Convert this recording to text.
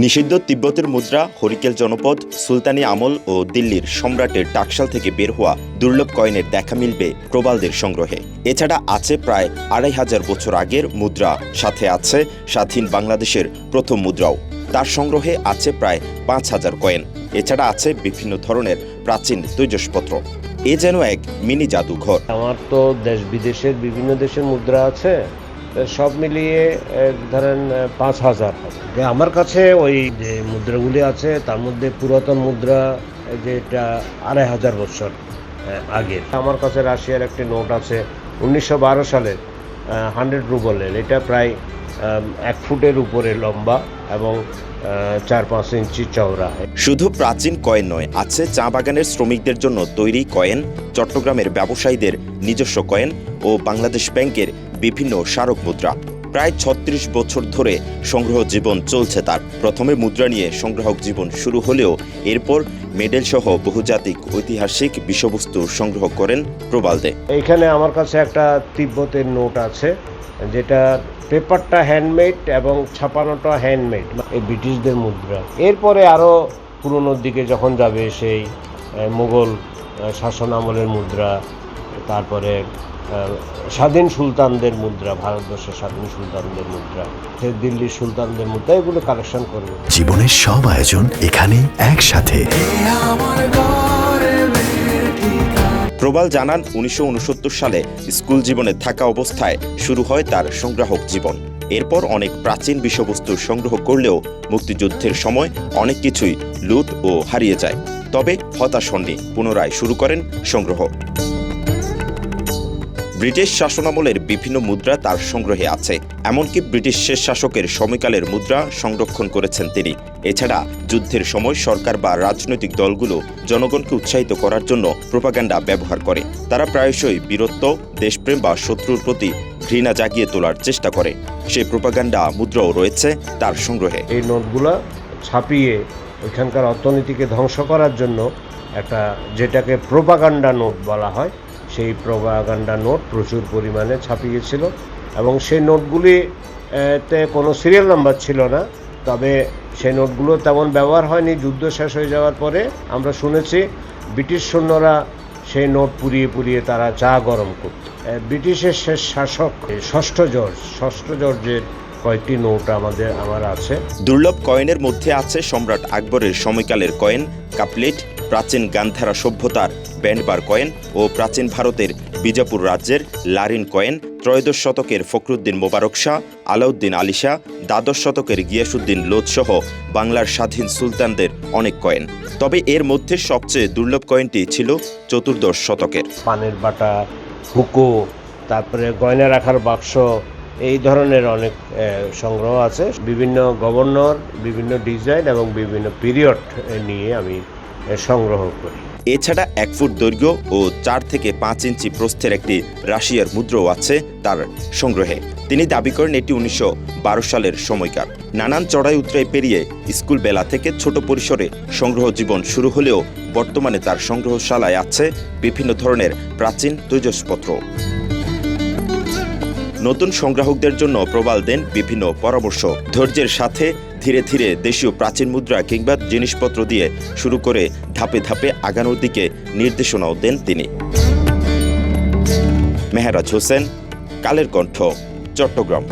নিষিদ্ধ তিব্বতের মুদ্রা, হরিকেল জনপদ, সুলতানি আমল ও দিল্লির সম্রাটের টাকশাল থেকে বের হওয়া দুর্লভ কয়েনের দেখা মিলবে প্রবালদের সংগ্রহে। এছাড়া আছে প্রায় ২৫০০ বছর আগের মুদ্রা, সাথে আছে স্বাধীন বাংলাদেশের প্রথম মুদ্রাও। তার সংগ্রহে আছে প্রায় ৫০০০ কয়েন। এছাড়া আছে বিভিন্ন ধরনের প্রাচীন তৈজসপত্র। এ যেন এক মিনি জাদুঘর। আমার তো দেশ বিদেশের বিভিন্ন দেশের মুদ্রা আছে, সব মিলিয়ে ধরেন ৫০০০। আমার কাছে ওই যে মুদ্রাগুলি আছে তার মধ্যে পুরাতন মুদ্রা যেটা ২৫০০ বছর আগের। আমার কাছে রাশিয়ার একটি নোট আছে ১৯১২ সালের 100 রুবলের। এটা প্রায় 1 ফুটের উপরে লম্বা এবং ৪-৫ ইঞ্চি চওড়া। শুধু প্রাচীন কয়েন নয়, আছে চা বাগানের শ্রমিকদের জন্য তৈরি কয়েন, চট্টগ্রামের ব্যবসায়ীদের নিজস্ব কয়েন ও বাংলাদেশ ব্যাংকের বিভিন্ন স্মারক মুদ্রা। প্রায় ৩৬ বছর ধরে সংগ্রহ জীবন চলছে তার। প্রথমে মুদ্রা নিয়ে সংগ্রাহক জীবন শুরু হলেও এরপর মেডেল সহ বহুজাতিক ঐতিহাসিক বিষয়বস্তু সংগ্রহ করেন প্রবাল দে। এইখানে আমার কাছে একটা তিব্বতের নোট আছে, যেটা পেপারটা হ্যান্ডমেড এবং ছাপানোটা হ্যান্ডমেড, এই ব্রিটিশদের মুদ্রা। এরপরে আরও পুরনোর দিকে যখন যাবে, সেই মুঘল শাসন আমলের মুদ্রা, তারপরে স্বাধীন সুলতানদের মুদ্রা, ভারতবর্ষের স্বাধীন সুলতানদের মুদ্রা, দিল্লির সুলতানদের মুদ্রা, এগুলো কালেকশন করব। জীবনের সব আয়োজন এখানে একসাথে। প্রবাল জানান ১৯৬৯ সালে স্কুল জীবনে থাকা অবস্থায় শুরু হয় তার সংগ্রাহক জীবন। এরপর অনেক প্রাচীন বিষয়বস্তু সংগ্রহ করলেও মুক্তিযুদ্ধের সময় অনেক কিছুই লুট ও হারিয়ে যায়। তবে হতাশ হননি, পুনরায় শুরু করেন সংগ্রহ। ব্রিটিশ শাসনামলের বিভিন্ন মুদ্রা তার সংগ্রহে আছে। এমনকি ব্রিটিশ শেষ শাসকের সময়কালের মুদ্রা সংরক্ষণ করেছেন তিনি। এছাড়া যুদ্ধের সময় সরকার বা রাজনৈতিক দলগুলো জনগণকে উৎসাহিত করার জন্য প্রোপাগান্ডা ব্যবহার করে। তারা প্রায়শই বীরত্ব, দেশপ্রেম বা শত্রুর প্রতি ঘৃণা জাগিয়ে তোলার চেষ্টা করে। সেই প্রোপাগান্ডা মুদ্রাও রয়েছে তার সংগ্রহে। এই নোটগুলো ছাপিয়ে ওইখানকার অর্থনীতিকে ধ্বংস করার জন্য একটা, যেটাকে প্রোপাগান্ডা নোট বলা হয়, সেই প্রোপাগান্ডা নোট প্রচুর পরিমাণে ছাপিয়েছিল। এবং সেই নোটগুলিতে কোনো সিরিয়াল নাম্বার ছিল না, তবে সেই নোটগুলো তেমন ব্যবহার হয়নি। যুদ্ধ শেষ হয়ে যাওয়ার পরে আমরা শুনেছি ব্রিটিশ সৈন্যরা সেই নোট পুড়িয়ে পুড়িয়ে তারা চা গরম করত। ব্রিটিশের শেষ শাসক ষষ্ঠ জর্জের কয়েকটি নোট আমার আছে। দুর্লভ কয়েনের মধ্যে আছে সম্রাট আকবরের সময়কালের কয়েন, কাপলেট, প্রাচীন গান্ধারা সভ্যতার ব্যান্ডবার কয়েন ও প্রাচীন ভারতের বিজাপুর রাজ্যের লারিন কয়েন, ত্রয়োদশ শতকের ফখরুদ্দিন মোবারক শাহ, আলাউদ্দিন আলী শাহ, দ্বাদশ শতকের গিয়াসুদ্দিন লোধ সহ বাংলার স্বাধীন সুলতানদের অনেক কয়েন। তবে এর মধ্যে সবচেয়ে দুর্লভ কয়েনটি ছিল চতুর্দশ শতকের। পানের বাটা, হুকো, তারপরে গয়না রাখার বাক্স, এই ধরনের অনেক সংগ্রহ আছে। বিভিন্ন গভর্নর, বিভিন্ন ডিজাইন এবং বিভিন্ন পিরিয়ড নিয়ে আমি সংগ্রহ করি। এছাড়া 1 ফুট দৈর্ঘ্য ও 4 থেকে 5 ইঞ্চি প্রস্থের একটি রাশিয়ার মুদ্রাও আছে তার সংগ্রহে। তিনি দাবি করেন এটি ১৯১২ সালের সময়কার। নানান চড়াই উতরাই পেরিয়ে স্কুল বেলা থেকে ছোট পরিসরে সংগ্রহ জীবন শুরু হলেও বর্তমানে তার সংগ্রহশালায় আছে বিভিন্ন ধরনের প্রাচীন তৈজসপত্র। নতুন সংগ্রাহকদের জন্য প্রবাল দেন বিভিন্ন পরামর্শ। ধৈর্যের সাথে ধীরে ধীরে দেশীয় প্রাচীন মুদ্রা কিংবা জিনিসপত্র দিয়ে শুরু করে ধাপে ধাপে আগানোর দিকে নির্দেশনাও দেন তিনি। মেহরাজ হোসেন, কালের কণ্ঠ, চট্টগ্রাম।